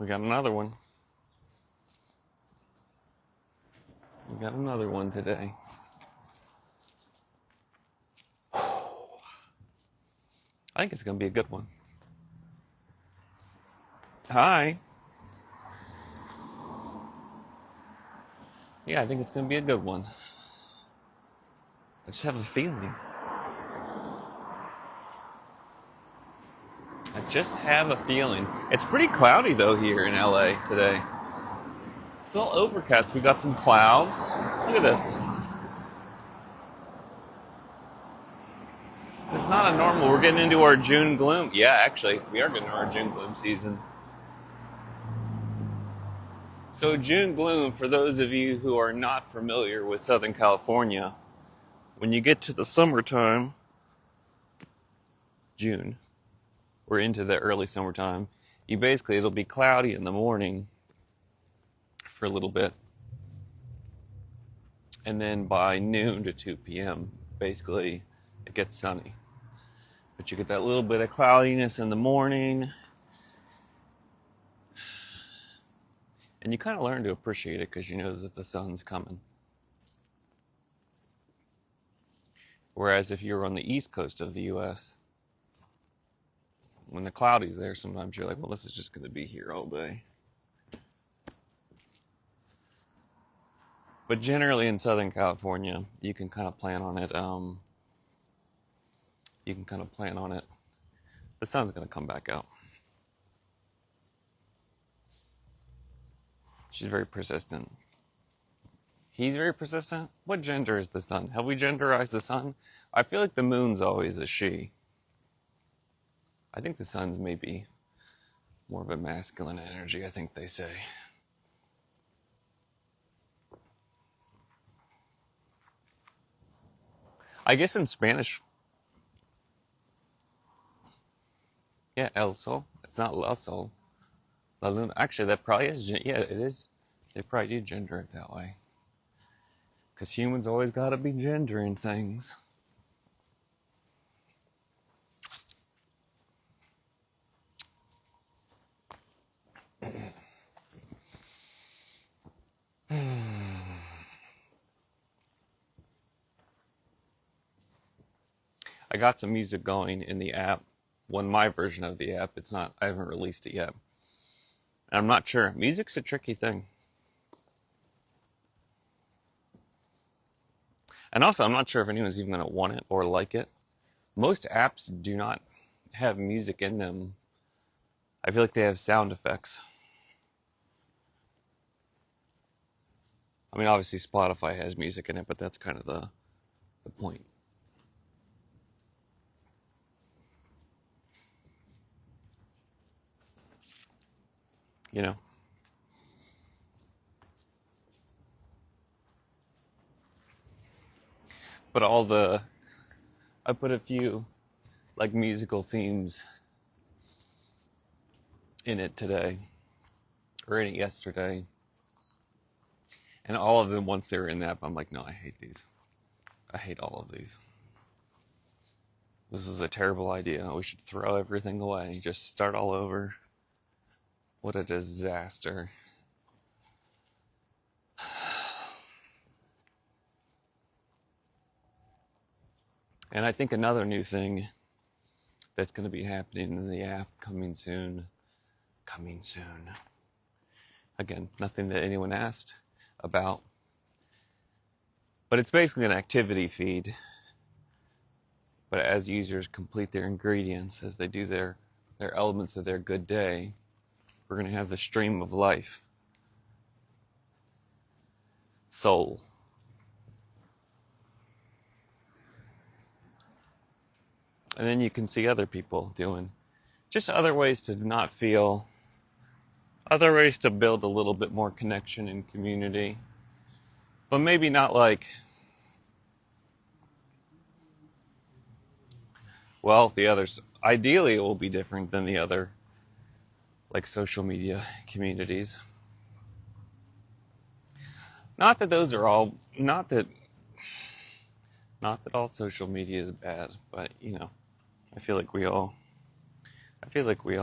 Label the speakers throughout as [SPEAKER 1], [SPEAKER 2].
[SPEAKER 1] We got another one. We got another one today. I think it's going to be a good one. Hi. Yeah, I think it's going to be a good one. I just have a feeling. I just have a feeling. It's pretty cloudy, though, here in LA today. It's a little overcast. We got some clouds. Look at this. It's not a normal. We're getting into our June gloom. Yeah, actually, we are getting into our June gloom season. So June gloom, for those of you who are not familiar with Southern California, when you get to the summertime, June, we're into the early summertime, it'll be cloudy in the morning for a little bit. And then by noon to 2 p.m., basically, it gets sunny. But you get that little bit of cloudiness in the morning. And you kind of learn to appreciate it because you know that the sun's coming. Whereas if you're on the east coast of the U.S., when the cloudy's there, sometimes you're like, well, this is just going to be here all day. But generally in Southern California, you can kind of plan on it. The sun's going to come back out. She's very persistent. He's very persistent? What gender is the sun? Have we genderized the sun? I feel like the moon's always a she. I think the sun's maybe more of a masculine energy, I think they say. I guess in Spanish, yeah, el sol. It's not la sol. La luna. Actually, that probably is, yeah, it is. They probably do gender it that way. Because humans always got to be gendering things. I got some music going in the app. My version of the app. It's not, I haven't released it yet. And I'm not sure. Music's a tricky thing. And also, I'm not sure if anyone's even going to want it or like it. Most apps do not have music in them. I feel like they have sound effects. I mean, obviously Spotify has music in it, but that's kind of the point. You know? But I put a few like musical themes in it today, or in it yesterday. And all of them, once they were in the app, I'm like, no, I hate these. I hate all of these. This is a terrible idea. We should throw everything away. Just start all over. What a disaster. And I think another new thing that's going to be happening in the app coming soon. Again, nothing that anyone asked about. But it's basically an activity feed. But as users complete their ingredients, as they do their elements of their good day, we're going to have the stream of life. Soul. And then you can see other people doing just other ways to not feel, other ways to build a little bit more connection and community. But maybe not like, well, the others, ideally it will be different than the other, like social media communities. Not that all social media is bad, but I feel like we all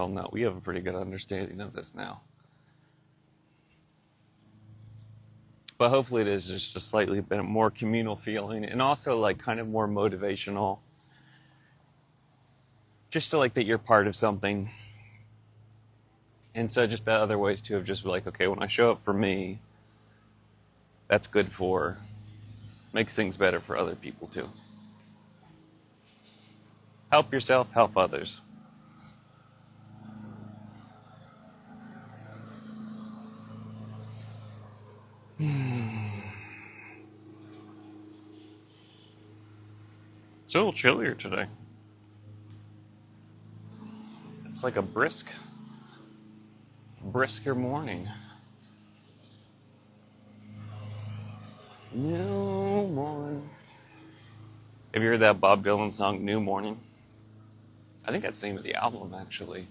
[SPEAKER 1] know, we have a pretty good understanding of this now. but hopefully it is just a slightly bit more communal feeling, and also like kind of more motivational, just to like that you're part of something. And so just the other ways too of just like, okay, when I show up for me, that's good for, makes things better for other people too. Help yourself, help others. It's a little chillier today. It's like a brisker morning. New morning. Have you heard that Bob Dylan song, New Morning? I think that's the name of the album, actually.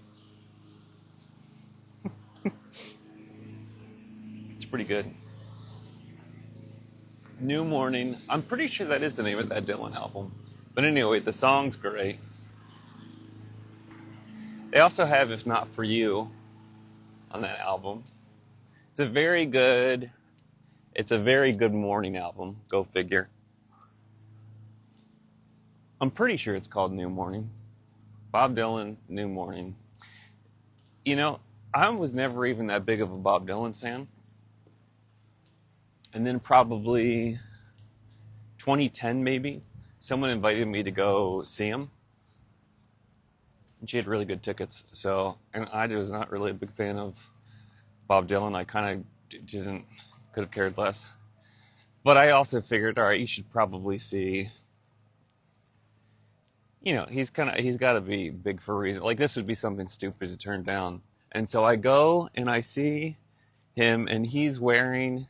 [SPEAKER 1] It's pretty good. New Morning. I'm pretty sure that is the name of that Dylan album. But anyway, the song's great. They also have If Not For You on that album. It's a very good morning album. Go figure. I'm pretty sure it's called New Morning. Bob Dylan, New Morning. You know, I was never even that big of a Bob Dylan fan. And then probably 2010 maybe, someone invited me to go see him. And she had really good tickets. So, and I was not really a big fan of Bob Dylan. I kind of could have cared less. But I also figured, all right, you should probably see, you know, he's got to be big for a reason. Like, this would be something stupid to turn down. And so I go and I see him, and he's wearing,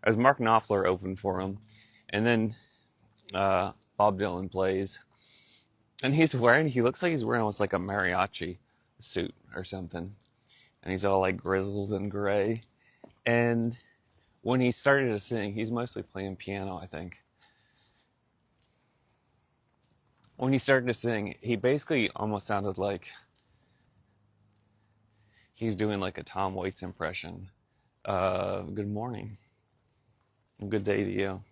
[SPEAKER 1] as Mark Knopfler opened for him, and then Bob Dylan plays, and he looks like he's wearing almost like a mariachi suit or something, and he's all like grizzled and gray. And when he started to sing, he's mostly playing piano, I think. When he started to sing, he basically almost sounded like he's doing like a Tom Waits impression. Good morning. Good day to you.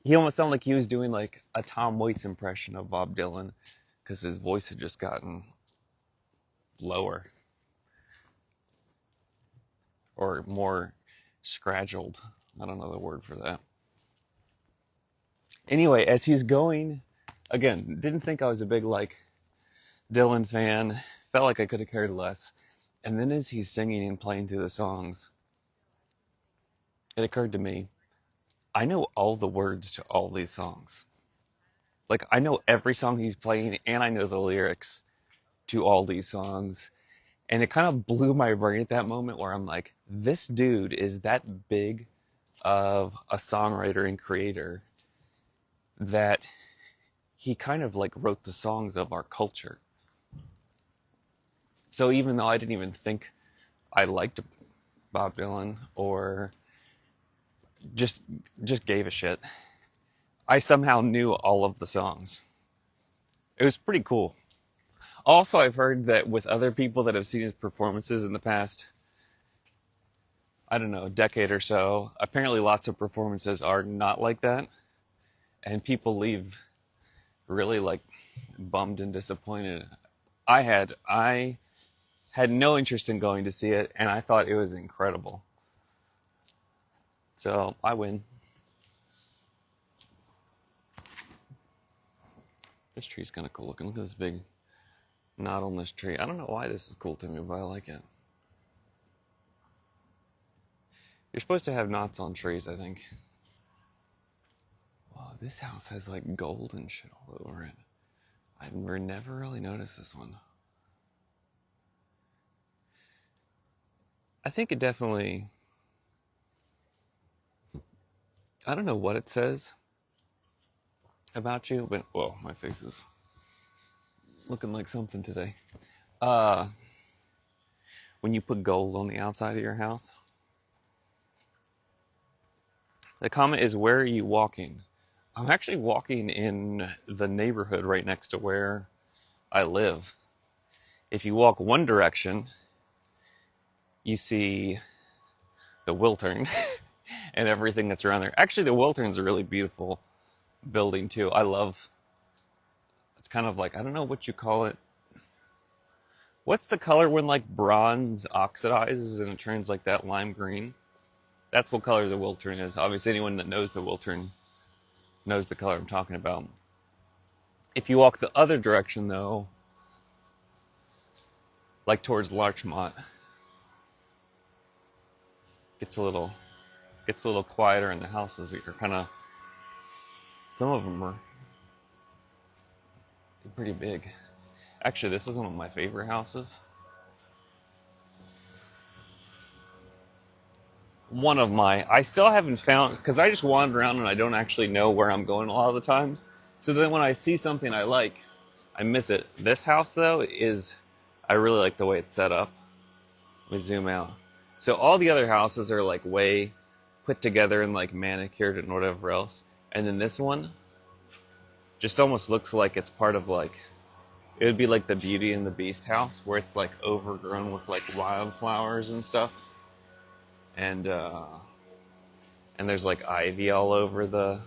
[SPEAKER 1] He almost sounded like he was doing like a Tom Waits impression of Bob Dylan, because his voice had just gotten lower or more scratched. I don't know the word for that. Anyway, as he's going, again, didn't think I was a big like Dylan fan, felt like I could have cared less. And then as he's singing and playing through the songs, it occurred to me, I know all the words to all these songs. Like, I know every song he's playing, and I know the lyrics to all these songs. And it kind of blew my brain at that moment where I'm like, this dude is that big of a songwriter and creator that he kind of like wrote the songs of our culture. So even though I didn't even think I liked Bob Dylan or just gave a shit, I somehow knew all of the songs. It was pretty cool. Also, I've heard that with other people that have seen his performances in the past, I don't know, a decade or so, apparently lots of performances are not like that. And people leave really like bummed and disappointed. I had no interest in going to see it, and I thought it was incredible. So I win. This tree's kind of cool looking. Look at this big knot on this tree. I don't know why this is cool to me, but I like it. You're supposed to have knots on trees, I think. Wow, this house has like gold and shit all over it. I've never really noticed this one. I think it definitely, I don't know what it says about you, but, whoa, my face is looking like something today. When you put gold on the outside of your house. The comment is, where are you walking? I'm actually walking in the neighborhood right next to where I live. If you walk one direction, you see the Wiltern and everything that's around there. Actually, the Wiltern's a really beautiful building too. I love, it's kind of like, I don't know what you call it. What's the color when like bronze oxidizes and it turns like that lime green? That's what color the Wiltern is. Obviously, anyone that knows the Wiltern knows the color I'm talking about. If you walk the other direction though, like towards Larchmont, gets a little quieter, and the houses are kind of, some of them are pretty big. Actually, this is one of my favorite houses. I still haven't found, because I just wander around and I don't actually know where I'm going a lot of the times. So then when I see something I like, I miss it. This house though I really like the way it's set up. Let me zoom out. So all the other houses are like way put together and like manicured and whatever else. And then this one just almost looks like it's part of like, it would be like the Beauty and the Beast house where it's like overgrown with like wildflowers and stuff. And there's like ivy all over the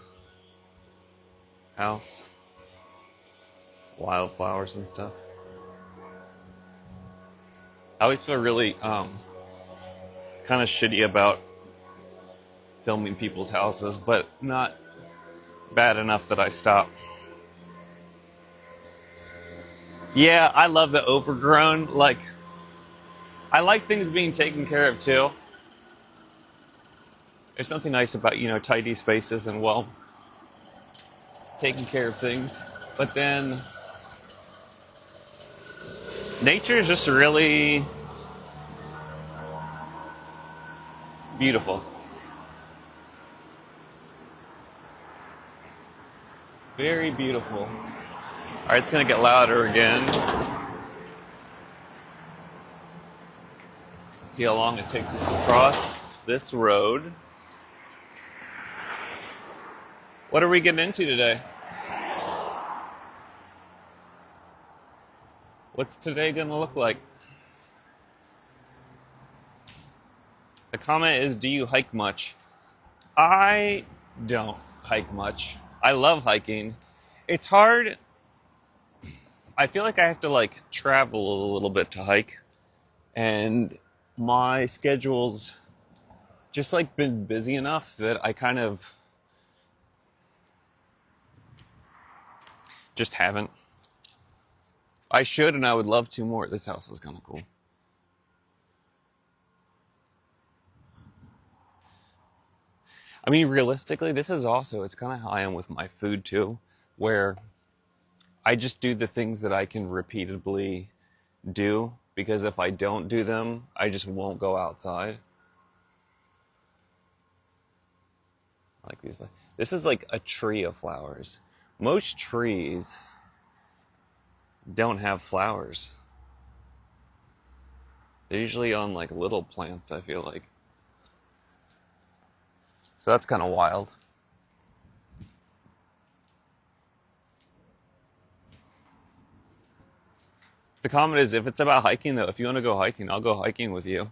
[SPEAKER 1] house. Wildflowers and stuff. I always feel really kind of shitty about filming people's houses, but not bad enough that I stop. Yeah, I love the overgrown. Like, I like things being taken care of too. There's something nice about, tidy spaces and, well, taking care of things. But then nature is just really beautiful. Very beautiful. All right, it's going to get louder again. Let's see how long it takes us to cross this road. What are we getting into today? What's today going to look like? The comment is, do you hike much? I don't hike much. I love hiking. It's hard. I feel like I have to like travel a little bit to hike. And my schedule's just like been busy enough that I kind of just haven't. I should, and I would love to more. This house is kind of cool. I mean, realistically, this is also, it's kind of how I am with my food too, where I just do the things that I can repeatedly do, because if I don't do them, I just won't go outside. I like these. This is like a tree of flowers. Most trees don't have flowers. They're usually on like little plants, I feel like. So that's kind of wild. The comment is, if it's about hiking though, if you want to go hiking, I'll go hiking with you.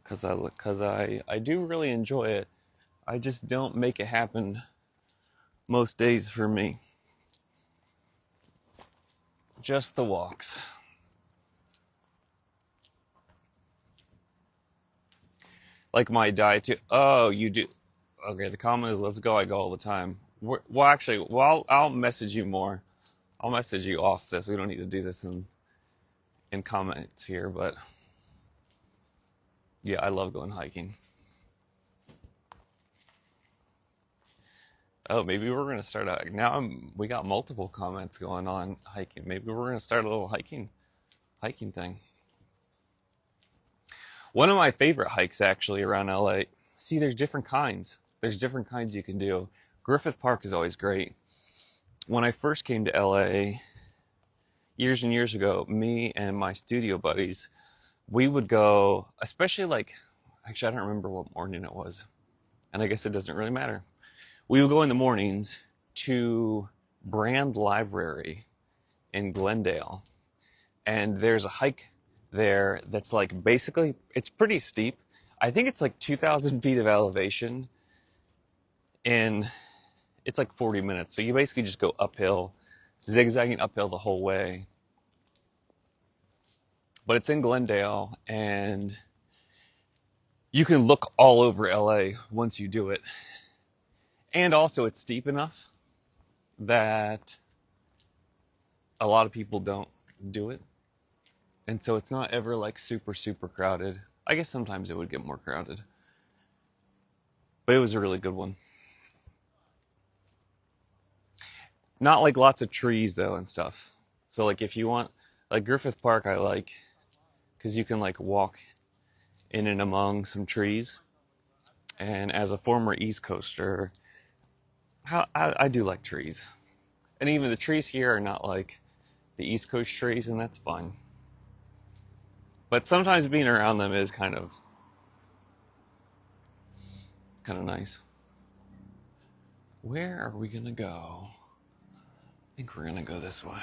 [SPEAKER 1] Cause I do really enjoy it. I just don't make it happen most days for me. Just the walks. Like my diet too. Oh, you do. Okay, the comment is, let's go. I go all the time. I'll message you more. I'll message you off this. We don't need to do this in comments here, but yeah, I love going hiking. Oh, maybe we're gonna start out now. We got multiple comments going on hiking. Maybe we're gonna start a little hiking thing. One of my favorite hikes actually around LA. See, there's different kinds. There's different kinds you can do. Griffith Park is always great. When I first came to LA years and years ago, me and my studio buddies, we would go, especially like, actually I don't remember what morning it was, and I guess it doesn't really matter. We would go in the mornings to Brand Library, in Glendale. And there's a hike there that's like basically, it's pretty steep. I think it's like 2,000 feet of elevation, and it's like 40 minutes. So you basically just go uphill, zigzagging uphill the whole way. But it's in Glendale, and you can look all over LA once you do it. And also, it's steep enough that a lot of people don't do it. And so it's not ever like super, super crowded. I guess sometimes it would get more crowded. But it was a really good one. Not like lots of trees though and stuff. So like if you want, like Griffith Park I like, because you can like walk in and among some trees. And as a former East Coaster, I do like trees. And even the trees here are not like the East Coast trees, and that's fine. But sometimes being around them is kind of nice. Where are we gonna go? I think we're gonna go this way.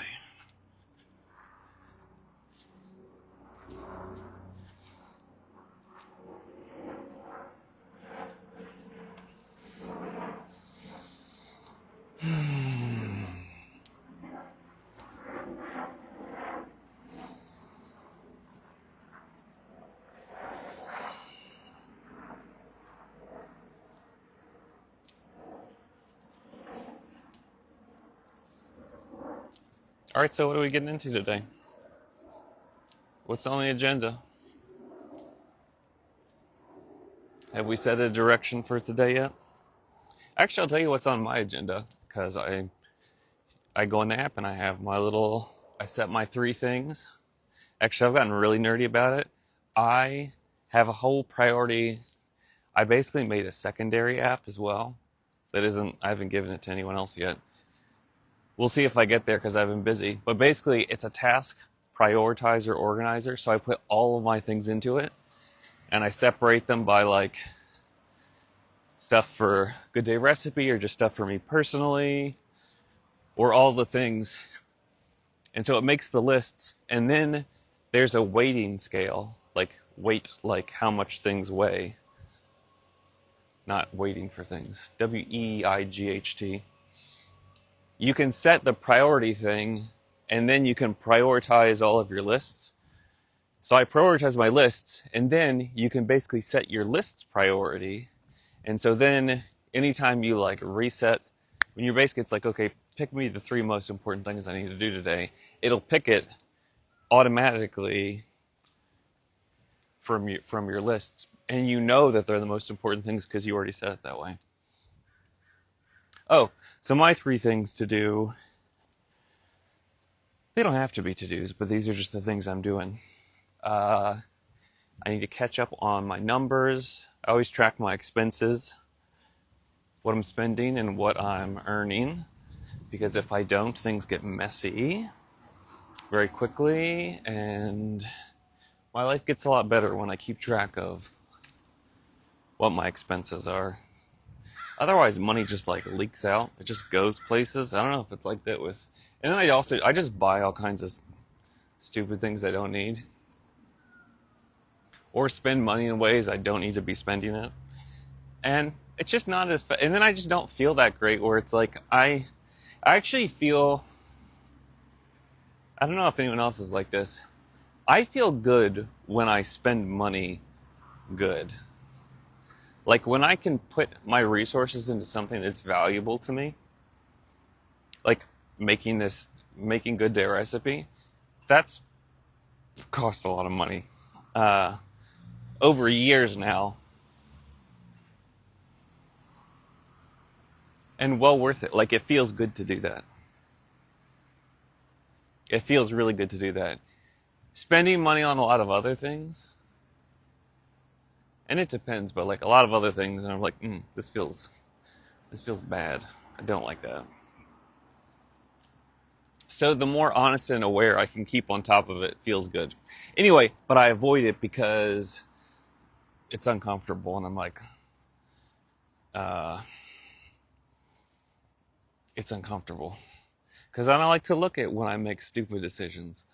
[SPEAKER 1] All right, so what are we getting into today? What's on the agenda? Have we set a direction for today yet? Actually, I'll tell you what's on my agenda, because I go in the app and I set my 3 things. Actually, I've gotten really nerdy about it. I have a whole priority. I basically made a secondary app as well. I haven't given it to anyone else yet. We'll see if I get there because I've been busy. But basically, it's a task prioritizer organizer. So I put all of my things into it, and I separate them by like stuff for Good Day Recipe or just stuff for me personally, or all the things. And so it makes the lists, and then there's a weighting scale, like weight, like how much things weigh. Not waiting for things. WEIGHT. You can set the priority thing, and then you can prioritize all of your lists. So I prioritize my lists, and then you can basically set your list's priority. And so then anytime you like reset, when you're basically, it's like, okay, pick me the 3 most important things I need to do today. It'll pick it automatically from your lists. And you know that they're the most important things because you already set it that way. Oh, so my 3 things to do, they don't have to be to-dos, but these are just the things I'm doing. I need to catch up on my numbers. I always track my expenses, what I'm spending and what I'm earning, because if I don't, things get messy very quickly, and my life gets a lot better when I keep track of what my expenses are. Otherwise, money just like leaks out. It just goes places. I don't know if it's like that with... And then I just buy all kinds of stupid things I don't need. Or spend money in ways I don't need to be spending it. And it's just not as... And then I just don't feel that great, where it's like, I actually feel... I don't know if anyone else is like this. I feel good when I spend money good. Like when I can put my resources into something that's valuable to me, like making Good Day Recipe, that's cost a lot of money. Over years now. And well worth it. Like it feels good to do that. It feels really good to do that. Spending money on a lot of other things, and it depends, but like a lot of other things, and I'm like, this feels bad. I don't like that. So the more honest and aware I can keep on top of it, feels good. Anyway, but I avoid it because it's uncomfortable, and I'm like, it's uncomfortable. because I don't like to look at when I make stupid decisions.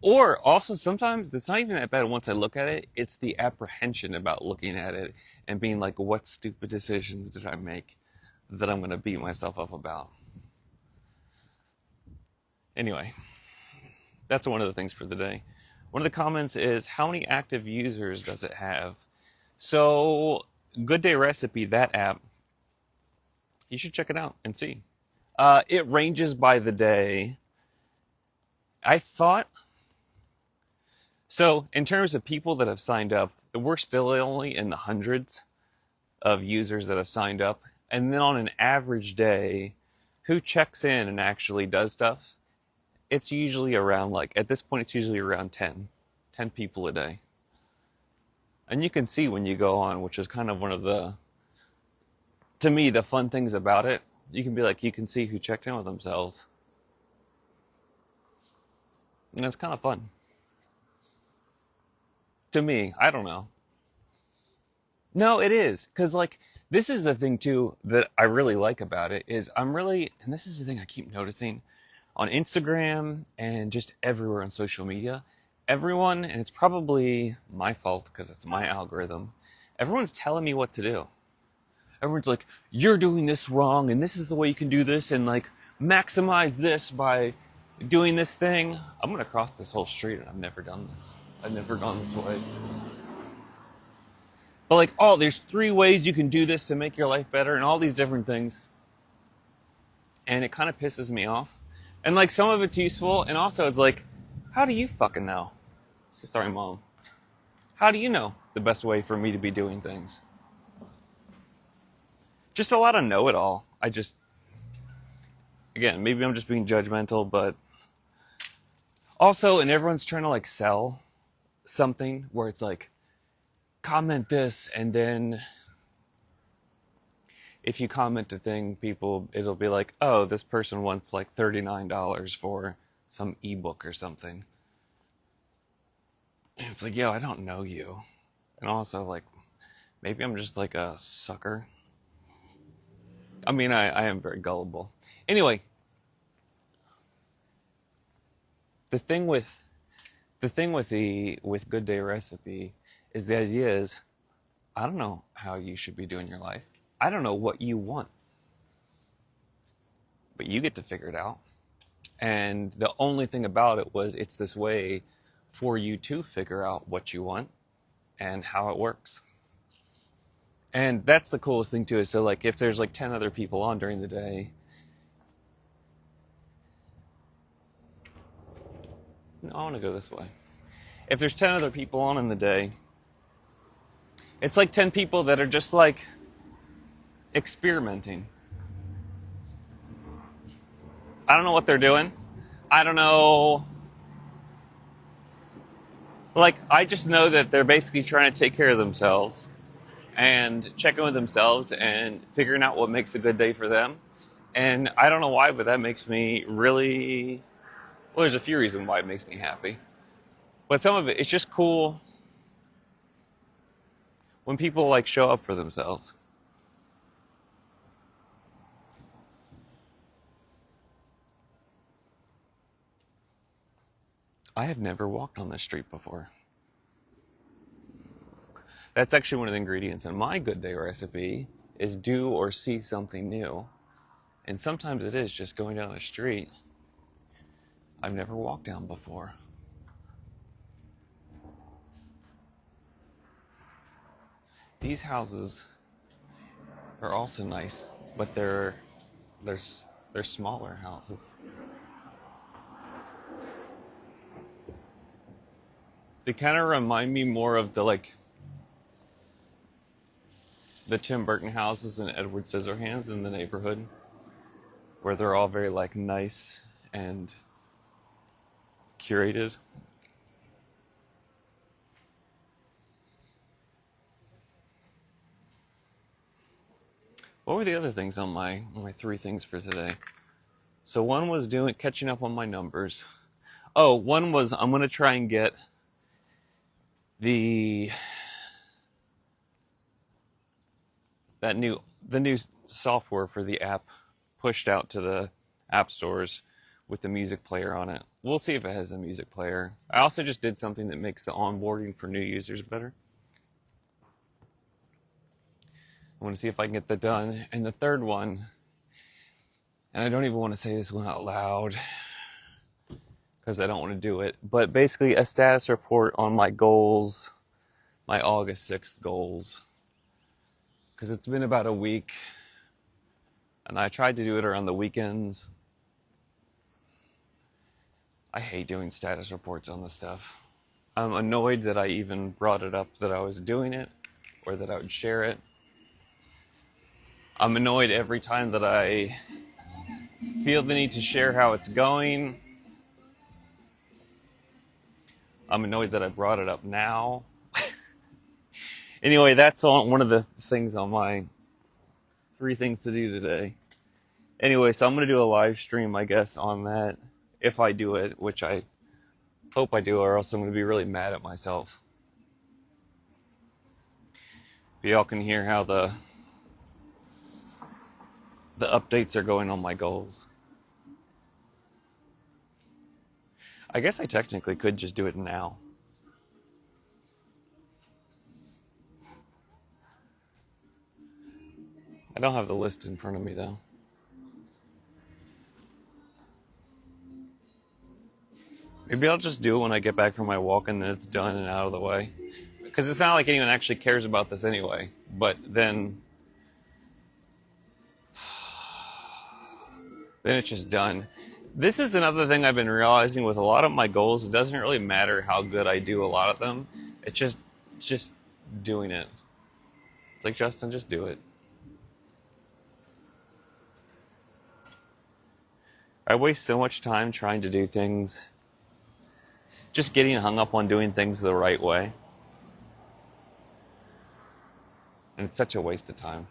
[SPEAKER 1] Or also sometimes it's not even that bad once I look at it, it's the apprehension about looking at it and being like, what stupid decisions did I make that I'm going to beat myself up about? Anyway, that's one of the things for the day. One of the comments is, how many active users does it have? So, Good Day Recipe, that app, you should check it out and see. It ranges by the day. I thought, so in terms of people that have signed up, we're still only in the hundreds of users that have signed up. And then on an average day, who checks in and actually does stuff? It's usually around, like, at this point, it's usually around 10 people a day. And you can see when you go on, which is kind of one of the, to me, the fun things about it. You can be like, you can see who checked in with themselves. And it's kind of fun. To me, I don't know. No, it is. Because, like, this is the thing, too, that I really like about it is I'm really, and this is the thing I keep noticing on Instagram and just everywhere on social media, everyone, and it's probably my fault because it's my algorithm, everyone's telling me what to do. Everyone's like, you're doing this wrong, and this is the way you can do this, and like, maximize this by doing this thing. I'm going to cross this whole street, and I've never done this. I've never gone this way. But like, oh, there's 3 ways you can do this to make your life better, and all these different things. And it kind of pisses me off. And like, some of it's useful, and also it's like, how do you fucking know? Sorry, Mom. How do you know the best way for me to be doing things? Just a lot of know-it-all. Again, maybe I'm just being judgmental, but also, and everyone's trying to like sell something where it's like, comment this, and then if you comment a thing, it'll be like, oh, this person wants like $39 for some ebook or something. And it's like, yo, I don't know you. And also, like, maybe I'm just like a sucker. I mean, I am very gullible. Anyway, the thing with Good Day Recipe is the idea is, I don't know how you should be doing your life. I don't know what you want. But you get to figure it out. And the only thing about it was it's this way for you to figure out what you want and how it works. And that's the coolest thing too. Is so like if there's like 10 other people on during the day, no, I want to go this way. If there's 10 other people on in the day, it's like 10 people that are just like experimenting. I don't know what they're doing. I don't know. Like, I just know that they're basically trying to take care of themselves and checking with themselves and figuring out what makes a good day for them. And I don't know why, but that makes me really, well, there's a few reasons why it makes me happy. But some of it, it's just cool when people like show up for themselves. I have never walked on this street before. That's actually one of the ingredients in my Good Day Recipe is do or see something new. And sometimes it is just going down a street I've never walked down before. These houses are also nice, but they're smaller houses. They kind of remind me more of the Tim Burton houses in Edward Scissorhands in the Neighborhood, where they're all very like nice and curated. What were the other things on my 3 things for today? So one was catching up on my numbers. Oh, one was I'm gonna try and get the new software for the app pushed out to the app stores with the music player on it. We'll see if it has the music player. I also just did something that makes the onboarding for new users better. I want to see if I can get that done. And the third one, and I don't even want to say this one out loud because I don't want to do it, but basically a status report on my goals, my August 6th goals. Because it's been about a week, and I tried to do it around the weekends. I hate doing status reports on this stuff. I'm annoyed that I even brought it up that I was doing it, or that I would share it. I'm annoyed every time that I feel the need to share how it's going. I'm annoyed that I brought it up now. Anyway, that's one of the things on my 3 things to do today. Anyway, so I'm going to do a live stream, I guess, on that. If I do it, which I hope I do, or else I'm going to be really mad at myself. But y'all can hear how the updates are going on my goals. I guess I technically could just do it now. I don't have the list in front of me, though. Maybe I'll just do it when I get back from my walk and then it's done and out of the way. Because it's not like anyone actually cares about this anyway. But then it's just done. This is another thing I've been realizing with a lot of my goals. It doesn't really matter how good I do a lot of them. It's just doing it. It's like, Justin, just do it. I waste so much time trying to do things, just getting hung up on doing things the right way. And it's such a waste of time.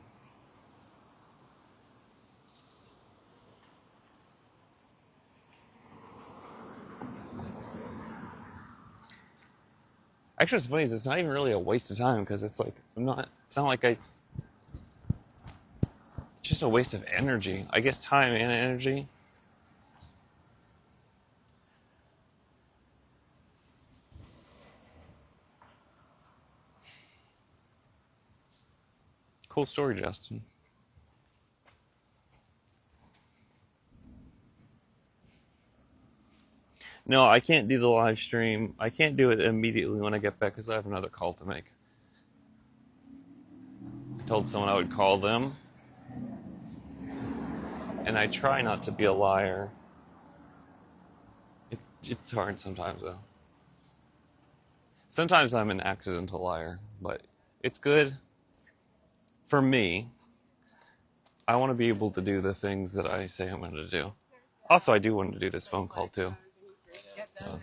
[SPEAKER 1] Actually, what's funny is it's not even really a waste of time because it's like, it's not like it's just a waste of energy. I guess time and energy. Cool story, Justin. No, I can't do the live stream. I can't do it immediately when I get back because I have another call to make. I told someone I would call them. And I try not to be a liar. It's hard sometimes, though. Sometimes I'm an accidental liar, but it's good for me. I want to be able to do the things that I say I'm going to do. Also, I do want to do this phone call, too. So,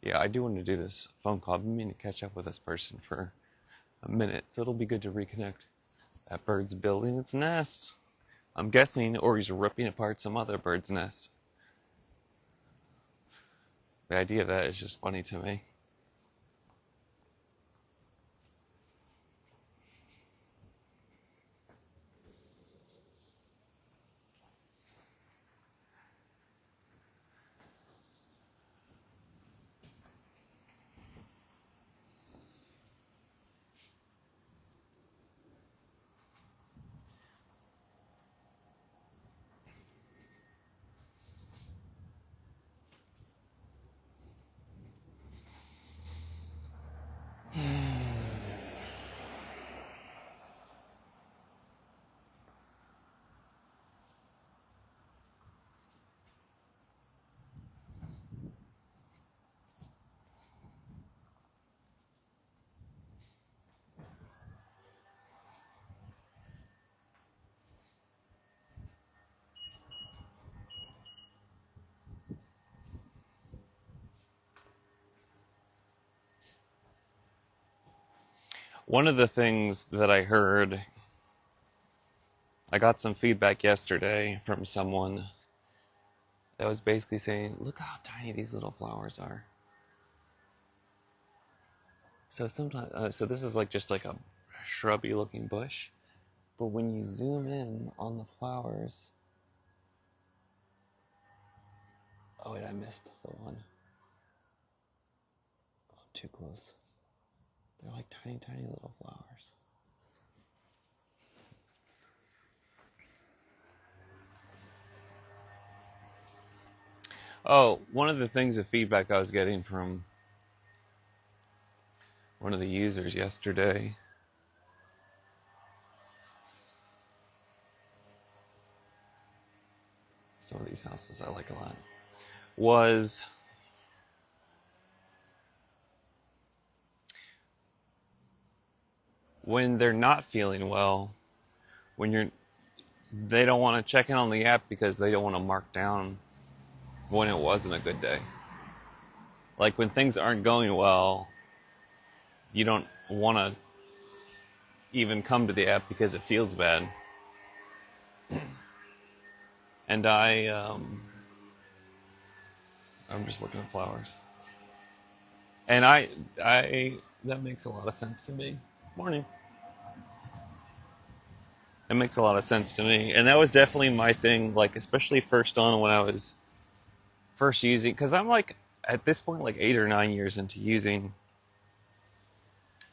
[SPEAKER 1] yeah, I do want to do this phone call. I've been meaning to catch up with this person for a minute, so it'll be good to reconnect. That bird's building its nest. I'm guessing, or he's ripping apart some other bird's nest. The idea of that is just funny to me. One of the things that I heard, I got some feedback yesterday from someone that was basically saying, look how tiny these little flowers are. So sometimes, so this is like just like a shrubby looking bush. But when you zoom in on the flowers, oh wait, I missed the one. Oh, too close. They're like tiny, tiny little flowers. Oh, one of the things of feedback I was getting from one of the users yesterday, some of these houses I like a lot, was when they're not feeling well, when they don't want to check in on the app because they don't want to mark down when it wasn't a good day. Like when things aren't going well, you don't want to even come to the app because it feels bad. And I'm just looking at flowers. And that makes a lot of sense to me. Morning. It makes a lot of sense to me. And that was definitely my thing, like, especially first on when I was first using, because I'm like, at this point, like 8 or 9 years into using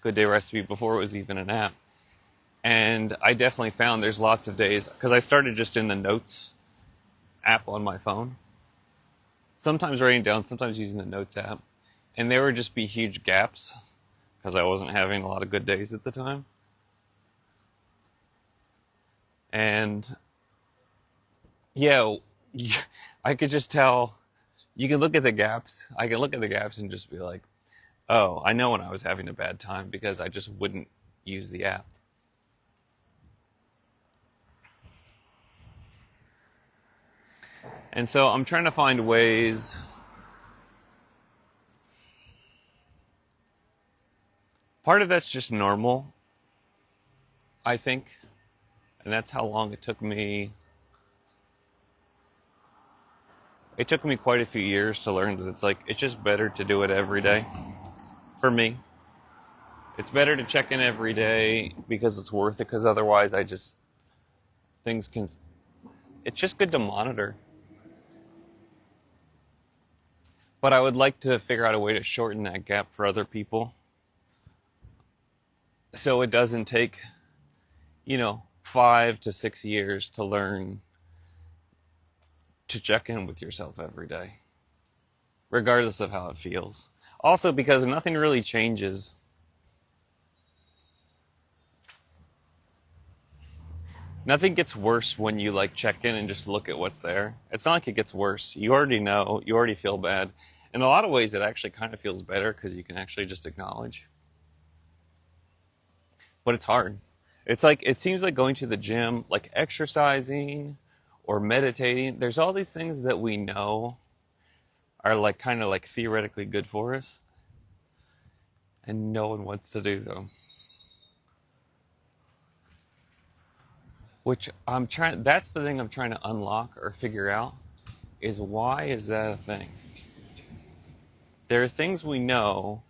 [SPEAKER 1] Good Day Recipe before it was even an app. And I definitely found there's lots of days, because I started just in the Notes app on my phone. Sometimes writing down, sometimes using the Notes app. And there would just be huge gaps, because I wasn't having a lot of good days at the time. And yeah, I could just tell, you can look at the gaps. I can look at the gaps and just be like, oh, I know when I was having a bad time because I just wouldn't use the app. And so I'm trying to find ways. Part of that's just normal, I think. And that's how long it took me. It took me quite a few years to learn that it's just better to do it every day. For me. It's better to check in every day because it's worth it, because otherwise things can, it's just good to monitor. But I would like to figure out a way to shorten that gap for other people. So it doesn't take, 5 to 6 years to learn to check in with yourself every day, regardless of how it feels. Also, because nothing really changes. Nothing gets worse when you check in and just look at what's there. It's not like it gets worse. You already know, you already feel bad. In a lot of ways, it actually kind of feels better because you can actually just acknowledge. But it's hard. It's like, it seems like going to the gym, like exercising or meditating. There's all these things that we know are kind of theoretically good for us. And no one wants to do them. That's the thing I'm trying to unlock or figure out, is why is that a thing? There are things we know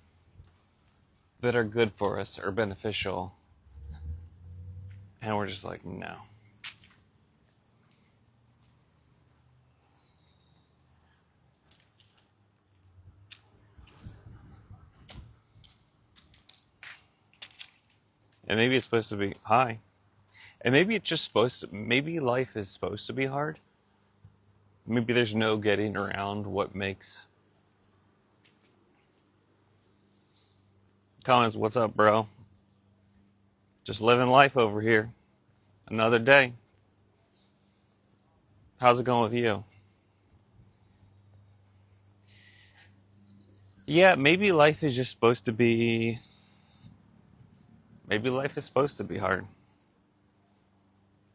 [SPEAKER 1] that are good for us or beneficial, and we're just like, no. And maybe it's supposed to be, hi. And maybe it's just maybe life is supposed to be hard. Maybe there's no getting around what makes. Comments, what's up, bro? Just living life over here. Another day. How's it going with you? Yeah, maybe life is just supposed to be. Maybe life is supposed to be hard.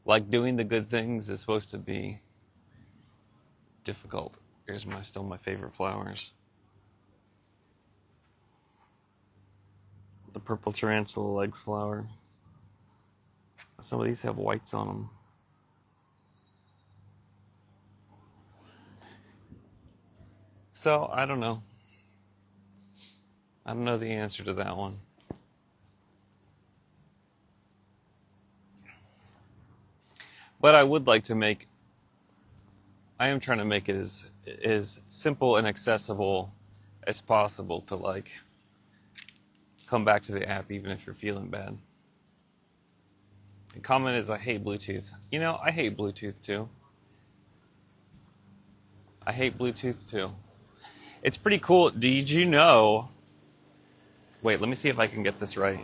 [SPEAKER 1] Like doing the good things is supposed to be difficult. Here's still my favorite flowers. The purple tarantula legs flower. Some of these have whites on them. So, I don't know. I don't know the answer to that one. But I am trying to make it as simple and accessible as possible to like come back to the app even if you're feeling bad. The comment is I hate Bluetooth. You know, I hate Bluetooth too. I hate Bluetooth too. It's pretty cool. Did you know? Wait, let me see if I can get this right.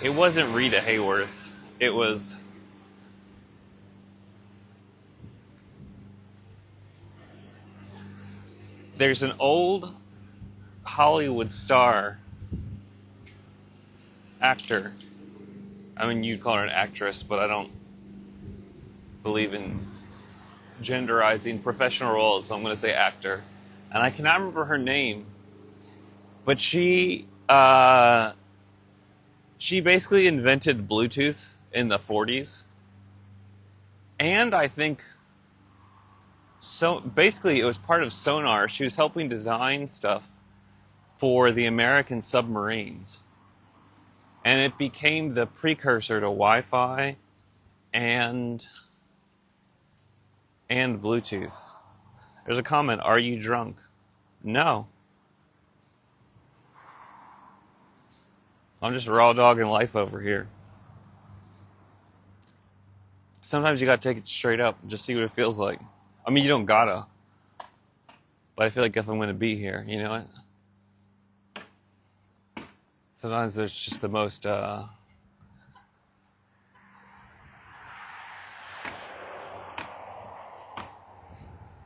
[SPEAKER 1] It wasn't Rita Hayworth. It was. There's an old Hollywood star actor. I mean, you'd call her an actress, but I don't believe in genderizing professional roles, so I'm going to say actor. And I cannot remember her name, but she basically invented Bluetooth in the 40s, and I think so. Basically, it was part of sonar. She was helping design stuff for the American submarines, and it became the precursor to Wi-Fi and Bluetooth. There's a comment, are you drunk? No. I'm just raw dogging life over here. Sometimes you gotta take it straight up and just see what it feels like. I mean, you don't gotta. But I feel like if I'm gonna be here, you know what? Sometimes there's just the most,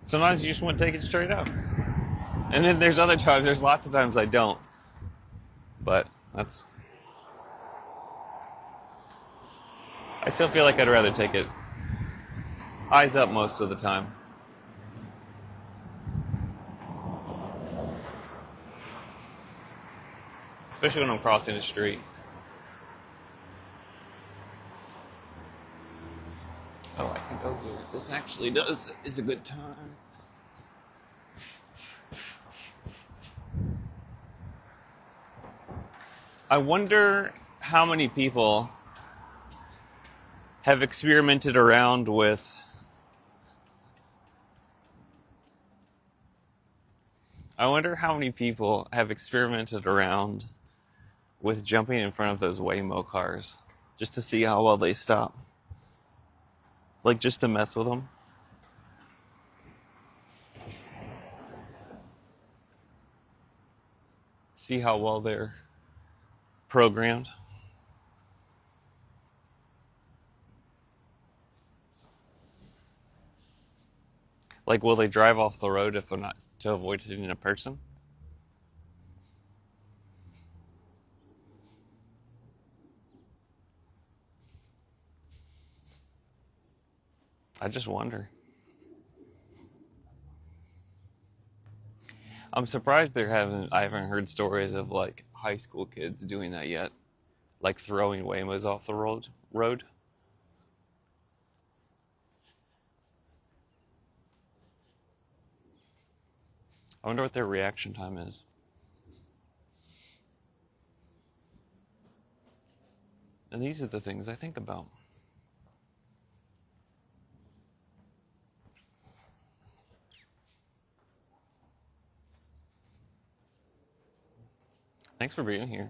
[SPEAKER 1] sometimes you just want to take it straight up. And then there's other times, there's lots of times I don't. But I still feel like I'd rather take it eyes up most of the time. Especially when I'm crossing the street. Oh, I can go here. This actually is a good time. I wonder how many people have experimented around with jumping in front of those Waymo cars just to see how well they stop. Like just to mess with them. See how well they're programmed. Like, will they drive off the road if they're not to avoid hitting a person? I just wonder. I'm surprised I haven't heard stories of like high school kids doing that yet. Like throwing Waymos off the road. I wonder what their reaction time is. And these are the things I think about. Thanks for being here.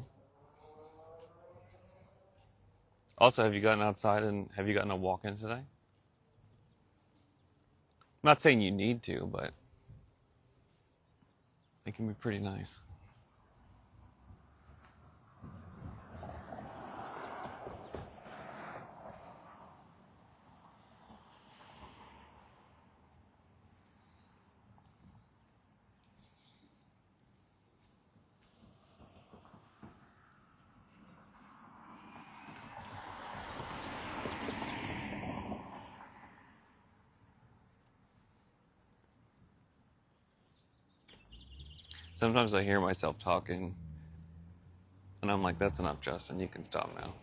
[SPEAKER 1] Also, have you gotten outside and have you gotten a walk in today? I'm not saying you need to, but it can be pretty nice. Sometimes I hear myself talking and I'm like, that's enough, Justin. You can stop now.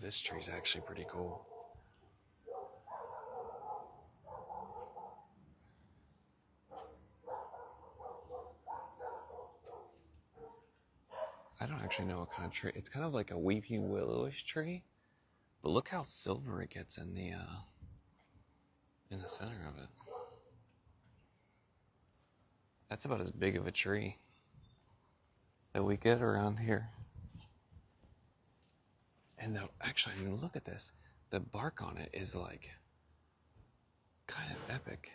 [SPEAKER 1] this tree's actually pretty cool. I don't actually know what kind of tree. It's kind of like a weeping willowish tree, but look how silver it gets in the center of it. That's about as big of a tree that we get around here. And actually, I mean, look at this. The bark on it is like kind of epic.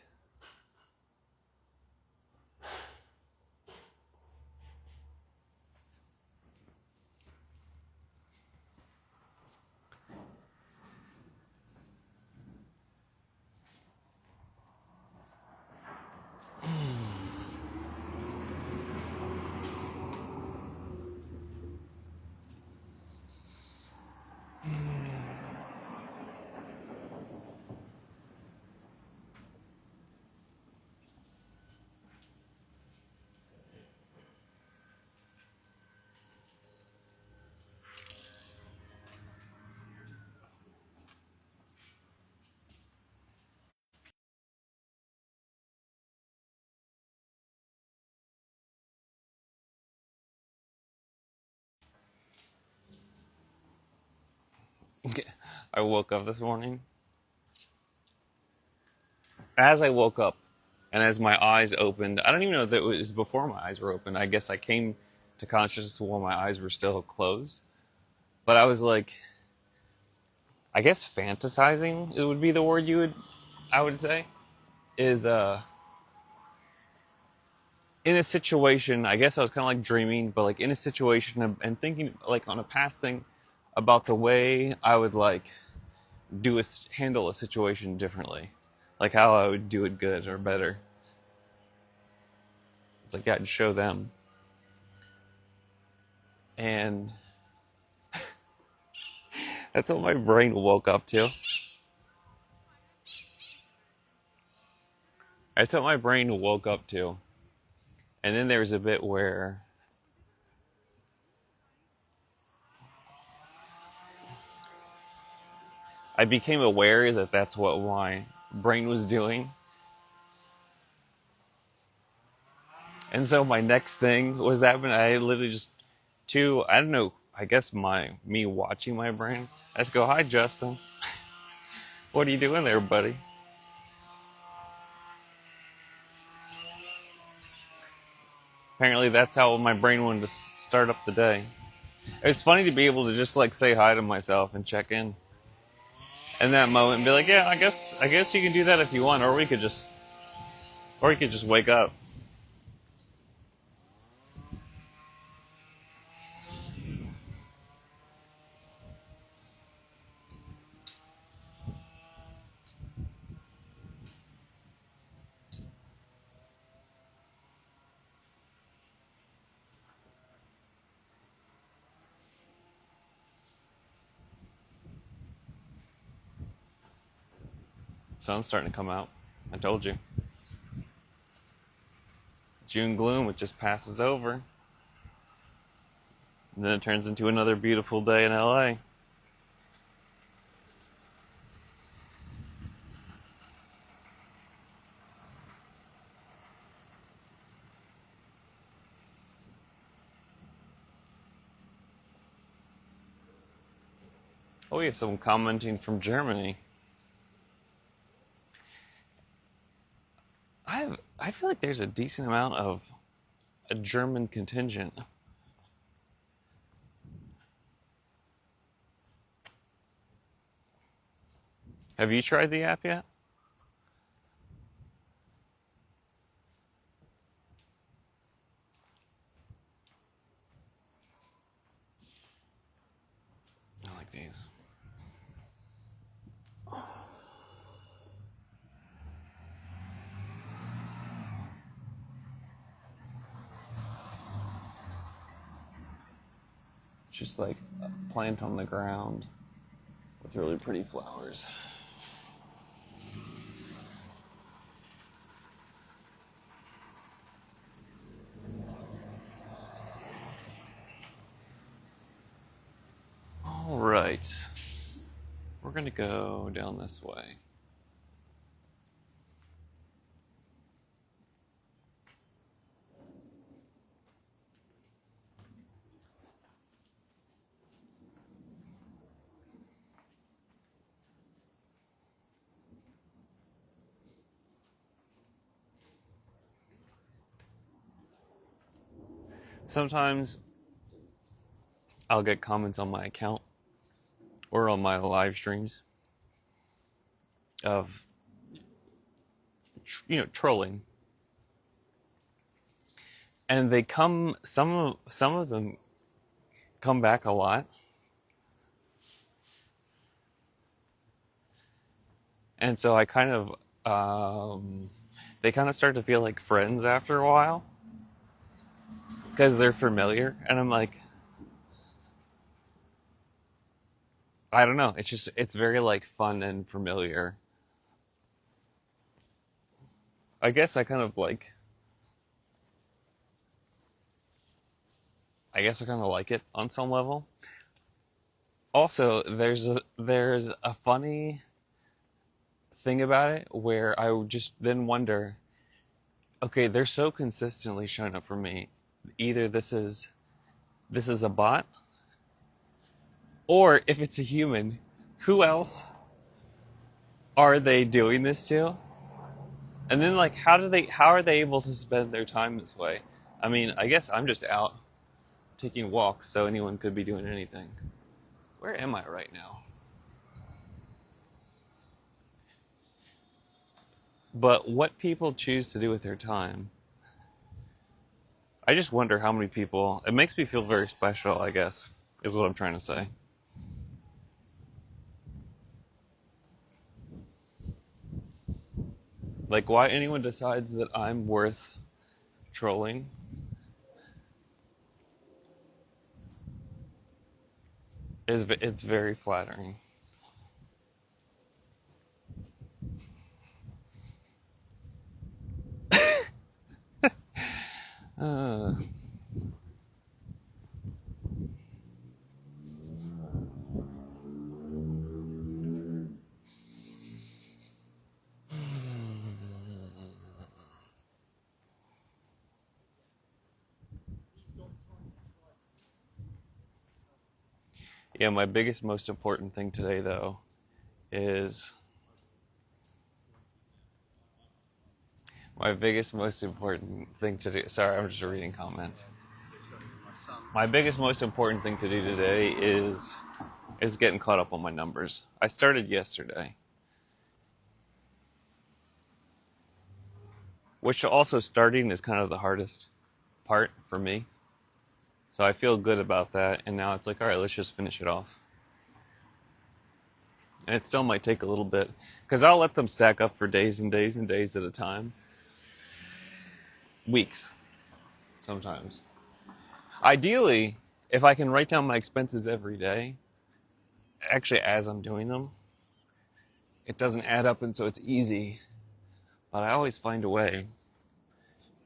[SPEAKER 1] I woke up this morning. As I woke up and as my eyes opened, I don't even know that it was before my eyes were open. I guess I came to consciousness while my eyes were still closed. But I was like, I guess fantasizing, it would be the word I would say, is in a situation. I guess I was kind of like dreaming, but like in a situation and thinking like on a past thing about the way I would like handle a situation differently, like how I would do it good or better. It's like, yeah, I'd show them. And that's what my brain woke up to. That's what my brain woke up to. And then there's a bit where I became aware that that's what my brain was doing. And so my next thing was that when I literally just, I don't know, I guess me watching my brain, I just go, "Hi, Justin. What are you doing there, buddy?" Apparently that's how my brain wanted to start up the day. It's funny to be able to just like say hi to myself and check in that moment and be like, "Yeah, I guess you can do that if you want, or you could just wake up." Sun's starting to come out. I told you. June gloom, it just passes over. And then it turns into another beautiful day in LA. Oh, we have someone commenting from Germany. I feel like there's a decent amount of a German contingent. Have you tried the app yet? I like these. Just like a plant on the ground with really pretty flowers. All right. we're going to go down this way. Sometimes I'll get comments on my account or on my live streams of, trolling. And they come, some of them come back a lot. And so I kind of, they kind of start to feel like friends after a while because they're familiar. And I'm like, I don't know. It's very like fun and familiar. I guess I kind of like, I guess I kind of like it on some level. Also, there's a funny thing about it where I would just then wonder, okay, they're so consistently showing up for me. Either this is a bot, or if it's a human, who else are they doing this to? And then like how are they able to spend their time this way? I mean, I guess I'm just out taking walks, so anyone could be doing anything. Where am I right now? But what people choose to do with their time, I just wonder how many people, it makes me feel very special, I guess, is what I'm trying to say. Like, why anyone decides that I'm worth trolling it's very flattering. Uh, yeah, my biggest, most important thing today, though, is my biggest, most important thing to do. Sorry, I'm just reading comments. My biggest, most important thing to do today is getting caught up on my numbers. I started yesterday, which also starting is kind of the hardest part for me. So I feel good about that, and now it's like, all right, let's just finish it off. And it still might take a little bit, because I'll let them stack up for days and days and days at a time. Weeks, sometimes. Ideally, if I can write down my expenses every day, actually as I'm doing them, it doesn't add up and so it's easy. But I always find a way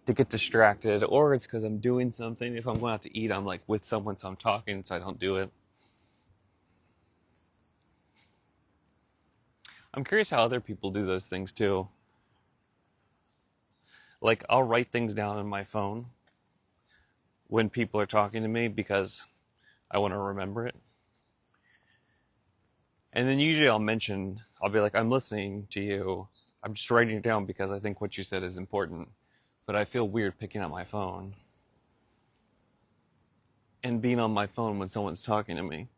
[SPEAKER 1] to get distracted, or it's because I'm doing something. If I'm going out to eat, I'm like with someone, so I'm talking, so I don't do it. I'm curious how other people do those things too. Like, I'll write things down on my phone when people are talking to me because I want to remember it. And then usually I'll be like, I'm listening to you. I'm just writing it down because I think what you said is important. But I feel weird picking up my phone and being on my phone when someone's talking to me.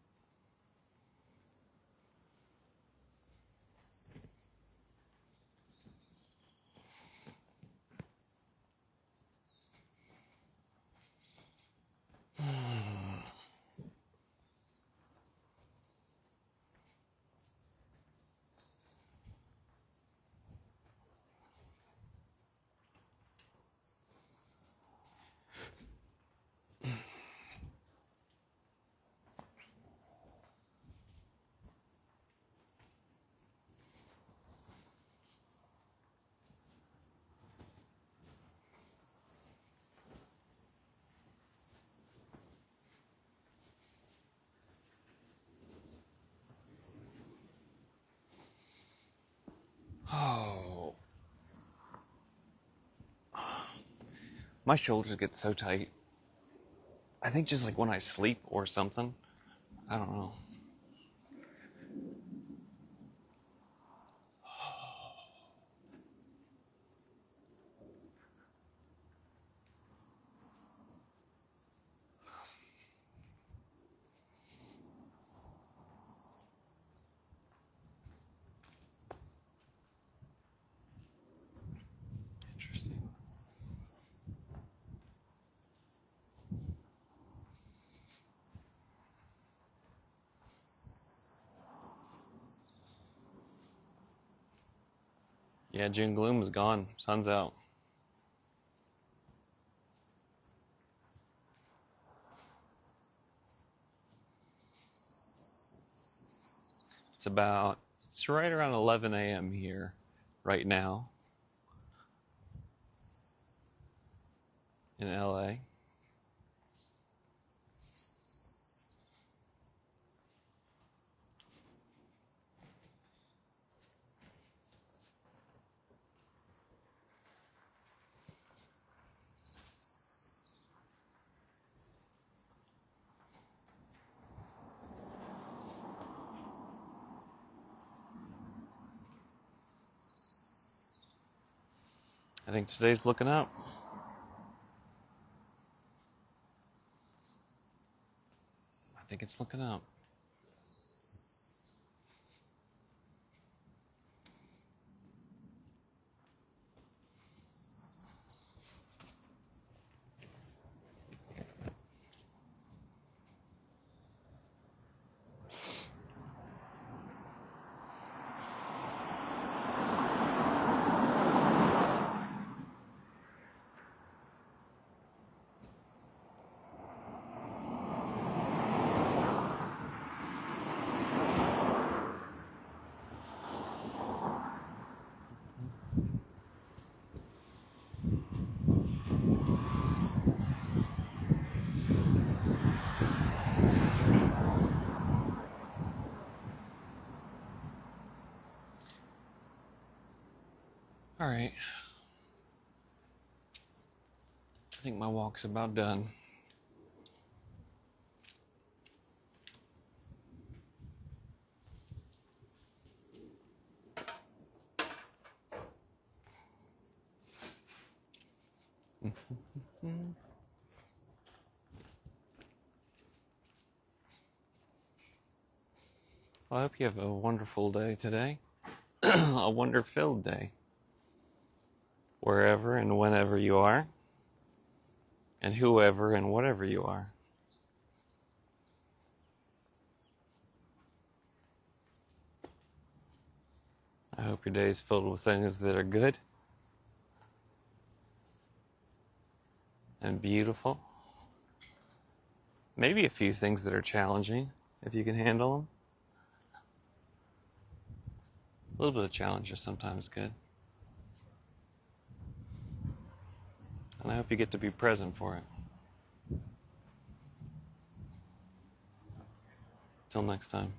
[SPEAKER 1] My shoulders get so tight. I think just like when I sleep or something. I don't know. Interesting. Yeah, June gloom is gone. Sun's out. It's right around 11 a.m. here right now in LA. I think today's looking up. I think it's looking up. All right. I think my walk's about done. Well, I hope you have a wonderful day today. A wonder-filled day. Wherever and whenever you are. And whoever and whatever you are. I hope your day is filled with things that are good and beautiful. Maybe a few things that are challenging, if you can handle them. A little bit of challenge is sometimes good. And I hope you get to be present for it. Till next time.